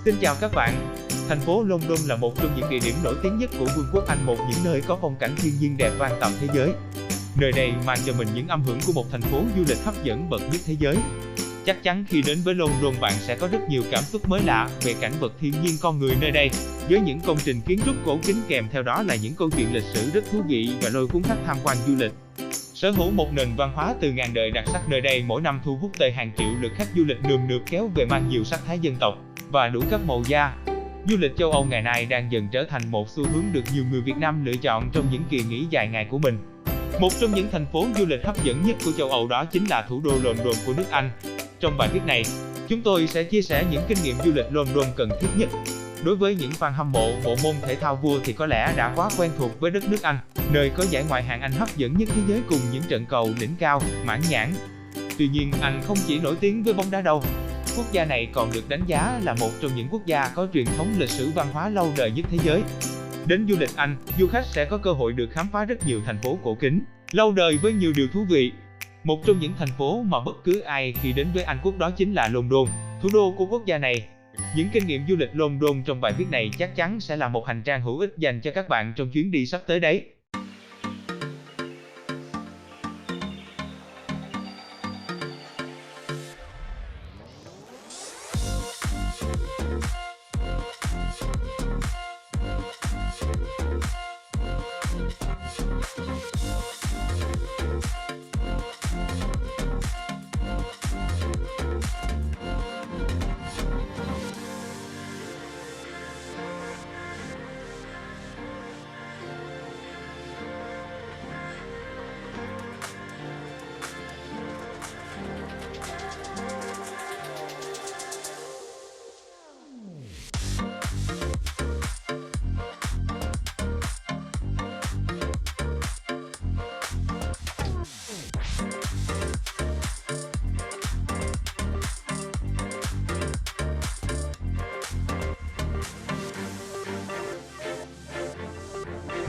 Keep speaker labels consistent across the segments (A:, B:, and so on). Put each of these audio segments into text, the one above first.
A: Xin chào các bạn. Thành phố London là một trong những địa điểm nổi tiếng nhất của Vương quốc Anh, một những nơi có phong cảnh thiên nhiên đẹp vang tầm thế giới. Nơi đây mang cho mình những âm hưởng của một thành phố du lịch hấp dẫn bậc nhất thế giới. Chắc chắn khi đến với London bạn sẽ có rất nhiều cảm xúc mới lạ về cảnh vật thiên nhiên con người nơi đây, với những công trình kiến trúc cổ kính kèm theo đó là những câu chuyện lịch sử rất thú vị và lôi cuốn khách tham quan du lịch. Sở hữu một nền văn hóa từ ngàn đời đặc sắc, nơi đây mỗi năm thu hút tới hàng triệu lượt khách du lịch nườm nượp kéo về mang nhiều sắc thái dân tộc và đủ các màu da. Du lịch châu Âu ngày nay đang dần trở thành một xu hướng được nhiều người Việt Nam lựa chọn trong những kỳ nghỉ dài ngày của mình. Một trong những thành phố du lịch hấp dẫn nhất của châu Âu đó chính là thủ đô London của nước Anh. Trong bài viết này, chúng tôi sẽ chia sẻ những kinh nghiệm du lịch London cần thiết nhất. Đối với những fan hâm mộ bộ môn thể thao vua thì có lẽ đã quá quen thuộc với đất nước Anh, nơi có giải ngoại hạng Anh hấp dẫn nhất thế giới cùng những trận cầu đỉnh cao, mãn nhãn. Tuy nhiên, Anh không chỉ nổi tiếng với bóng đá đâu. Quốc gia này còn được đánh giá là một trong những quốc gia có truyền thống lịch sử văn hóa lâu đời nhất thế giới. Đến du lịch Anh, du khách sẽ có cơ hội được khám phá rất nhiều thành phố cổ kính, lâu đời với nhiều điều thú vị. Một trong những thành phố mà bất cứ ai khi đến với Anh quốc đó chính là London, thủ đô của quốc gia này. Những kinh nghiệm du lịch London trong bài viết này chắc chắn sẽ là một hành trang hữu ích dành cho các bạn trong chuyến đi sắp tới đấy.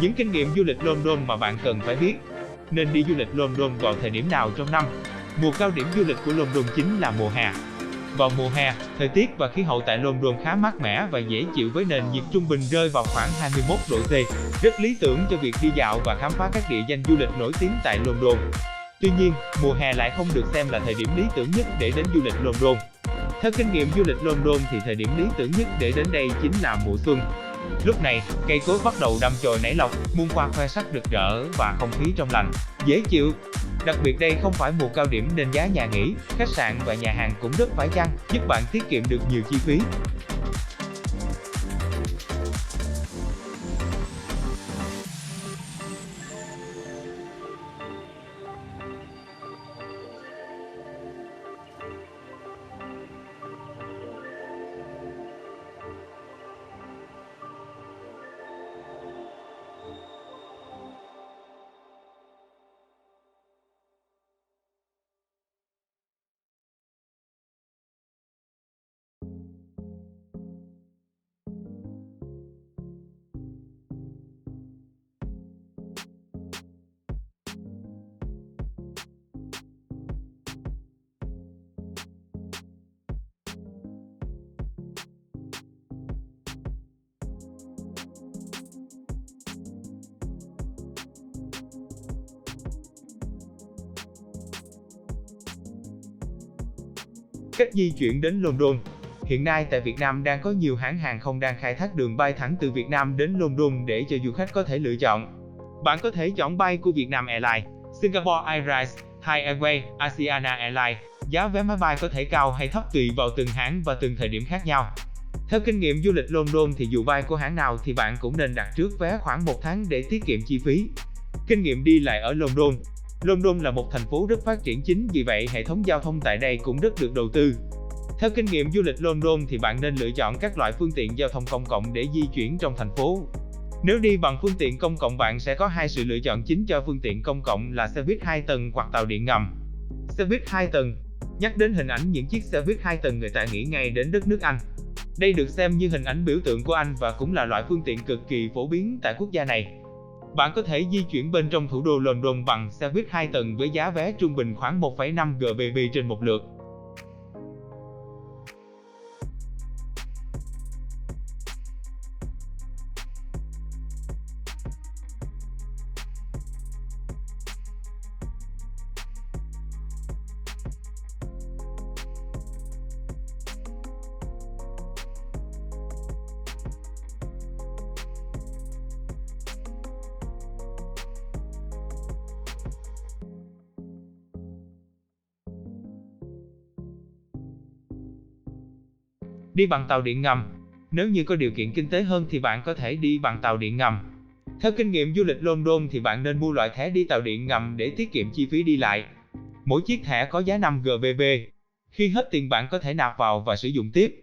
A: Những kinh nghiệm du lịch London mà bạn cần phải biết. Nên đi du lịch London vào thời điểm nào trong năm? Mùa cao điểm du lịch của London chính là mùa hè. Vào mùa hè, thời tiết và khí hậu tại London khá mát mẻ và dễ chịu với nền nhiệt trung bình rơi vào khoảng 21 độ C, rất lý tưởng cho việc đi dạo và khám phá các địa danh du lịch nổi tiếng tại London. Tuy nhiên, mùa hè lại không được xem là thời điểm lý tưởng nhất để đến du lịch London. Theo kinh nghiệm du lịch London thì thời điểm lý tưởng nhất để đến đây chính là mùa xuân. Lúc này, cây cối bắt đầu đâm chồi nảy lộc, muôn hoa khoe sắc rực rỡ và không khí trong lành, dễ chịu. Đặc biệt đây không phải mùa cao điểm nên giá nhà nghỉ, khách sạn và nhà hàng cũng rất phải chăng, giúp bạn tiết kiệm được nhiều chi phí. Cách di chuyển đến London. Hiện nay tại Việt Nam đang có nhiều hãng hàng không đang khai thác đường bay thẳng từ Việt Nam đến London để cho du khách có thể lựa chọn. Bạn có thể chọn bay của Vietnam Airlines, Singapore Airlines, Thai Airways, Asiana Airlines. Giá vé máy bay có thể cao hay thấp tùy vào từng hãng và từng thời điểm khác nhau. Theo kinh nghiệm du lịch London thì dù bay của hãng nào thì bạn cũng nên đặt trước vé khoảng 1 tháng để tiết kiệm chi phí. Kinh nghiệm đi lại ở London. London là một thành phố rất phát triển, chính vì vậy hệ thống giao thông tại đây cũng rất được đầu tư. Theo kinh nghiệm du lịch London thì bạn nên lựa chọn các loại phương tiện giao thông công cộng để di chuyển trong thành phố. Nếu đi bằng phương tiện công cộng bạn sẽ có hai sự lựa chọn chính cho phương tiện công cộng là xe buýt 2 tầng hoặc tàu điện ngầm. Xe buýt 2 tầng. Nhắc đến hình ảnh những chiếc xe buýt 2 tầng người ta nghĩ ngay đến đất nước Anh. Đây được xem như hình ảnh biểu tượng của Anh và cũng là loại phương tiện cực kỳ phổ biến tại quốc gia này. Bạn có thể di chuyển bên trong thủ đô London bằng xe buýt 2 tầng với giá vé trung bình khoảng 1,5 GBP trên một lượt. Đi bằng tàu điện ngầm. Nếu như có điều kiện kinh tế hơn thì bạn có thể đi bằng tàu điện ngầm. Theo kinh nghiệm du lịch London thì bạn nên mua loại thẻ đi tàu điện ngầm để tiết kiệm chi phí đi lại. Mỗi chiếc thẻ có giá 5 GBP. Khi hết tiền bạn có thể nạp vào và sử dụng tiếp.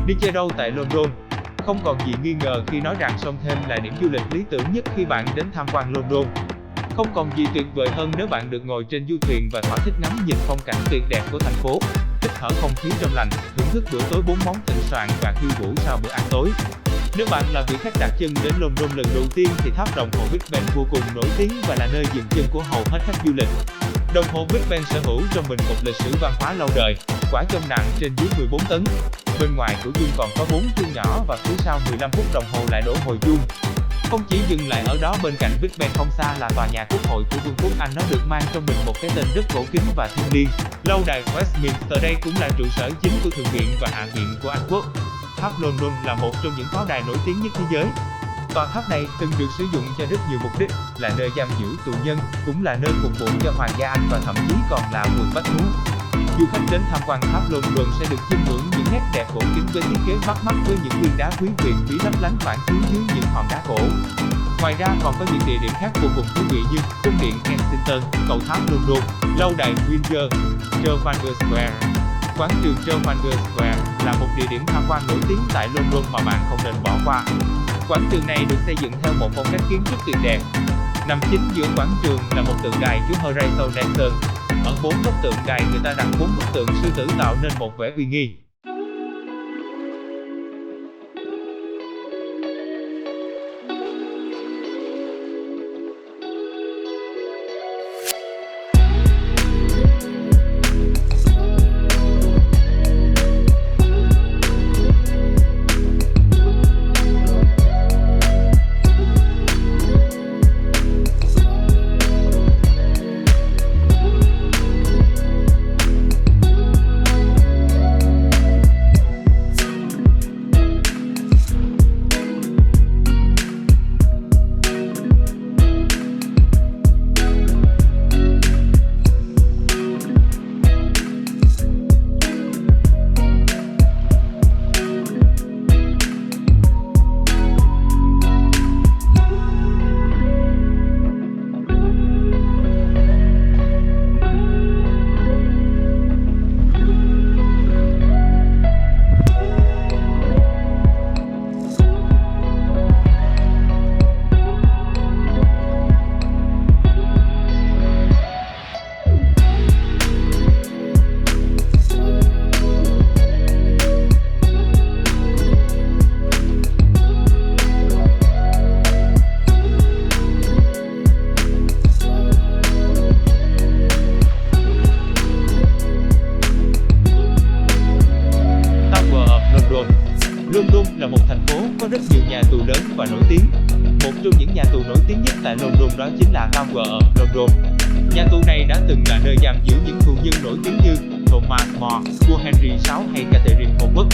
A: Đi chơi đâu tại London? Không còn gì nghi ngờ khi nói rằng sông Thames là điểm du lịch lý tưởng nhất khi bạn đến tham quan London. Không còn gì tuyệt vời hơn nếu bạn được ngồi trên du thuyền và thỏa thích ngắm nhìn phong cảnh tuyệt đẹp của thành phố, hít thở không khí trong lành, thưởng thức bữa tối 4 món thịnh soạn và khiêu vũ sau bữa ăn tối. Nếu bạn là vị khách đặt chân đến London lần đầu tiên thì tháp đồng hồ Big Ben vô cùng nổi tiếng và là nơi dừng chân của hầu hết khách du lịch. Đồng hồ Big Ben sở hữu trong mình một lịch sử văn hóa lâu đời, quả trông nặng trên dưới 14 tấn. Bên ngoài của chuông còn có 4 chuông nhỏ và cứ sau 15 phút đồng hồ lại đổ hồi chuông. Không chỉ dừng lại ở đó, bên cạnh Big Ben không xa là tòa nhà quốc hội của Vương quốc Anh, nó được mang trong mình một cái tên rất cổ kính và thiêng liêng. Lâu đài Westminster đây cũng là trụ sở chính của Thượng viện và Hạ viện của Anh quốc. Tháp London là một trong những pháo đài nổi tiếng nhất thế giới. Tòa tháp này từng được sử dụng cho rất nhiều mục đích, là nơi giam giữ tù nhân, cũng là nơi phục vụ cho hoàng gia Anh và thậm chí còn là vườn bách thú. Du khách đến tham quan tháp London sẽ được chiêm ngưỡng những nét đẹp cổ kính với thiết kế bắt mắt với những viên đá quý huyền bí lấp lánh phản chiếu dưới những hòn đá cổ. Ngoài ra còn có những địa điểm khác vô cùng thú vị như cung điện Kensington, cầu tháp London, lâu đài Windsor, Trafalgar Square. Quảng trường Trafalgar Square là một địa điểm tham quan nổi tiếng tại London mà bạn không nên bỏ qua. Quảng trường này được xây dựng theo một phong cách kiến trúc tuyệt đẹp. Nằm chính giữa quảng trường là một tượng đài Chúa Horatio Nelson. Ở 4 góc tượng đài người ta đặt 4 bức tượng sư tử tạo nên một vẻ uy nghi. London là một thành phố có rất nhiều nhà tù lớn và nổi tiếng. Một trong những nhà tù nổi tiếng nhất tại London đó chính là Tower of London. Nhà tù này đã từng là nơi giam giữ những tù nhân nổi tiếng như Thomas More, vua Henry VI hay Catherine Howard.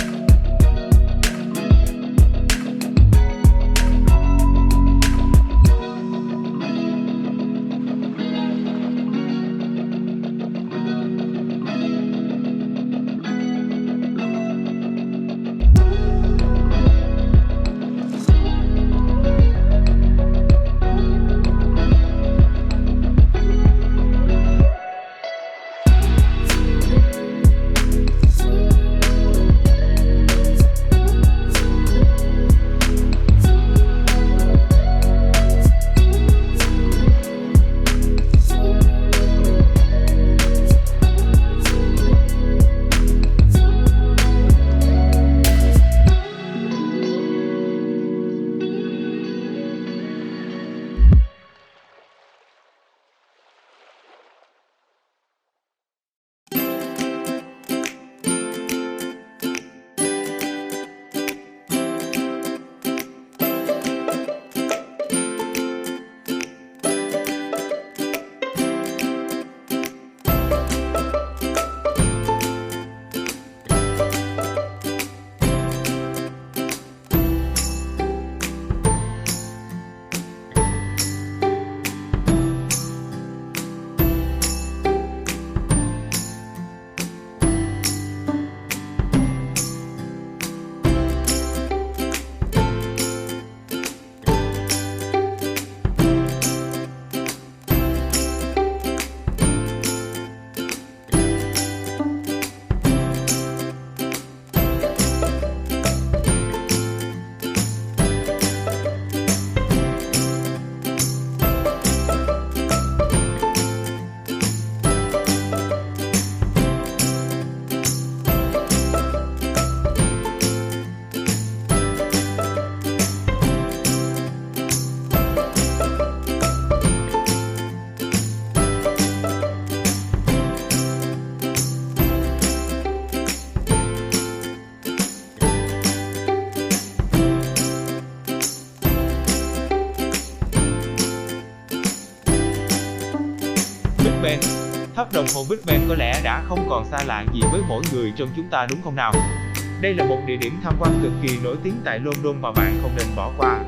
A: Tháp đồng hồ Big Ben có lẽ đã không còn xa lạ gì với mỗi người trong chúng ta đúng không nào? Đây là một địa điểm tham quan cực kỳ nổi tiếng tại London mà bạn không nên bỏ qua.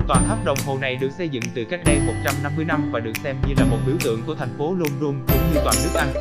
A: Tòa tháp đồng hồ này được xây dựng từ cách đây 150 năm và được xem như là một biểu tượng của thành phố London cũng như toàn nước Anh.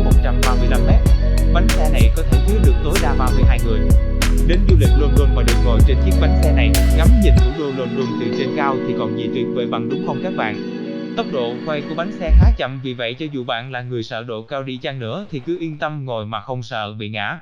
A: 135 mét. Bánh xe này có thể chứa được tối đa 32 người. Đến du lịch London mà được ngồi trên chiếc bánh xe này, ngắm nhìn thủ đô London từ trên cao thì còn gì tuyệt vời bằng, đúng không các bạn? Tốc độ quay của bánh xe khá chậm, vì vậy cho dù bạn là người sợ độ cao đi chăng nữa thì cứ yên tâm ngồi mà không sợ bị ngã.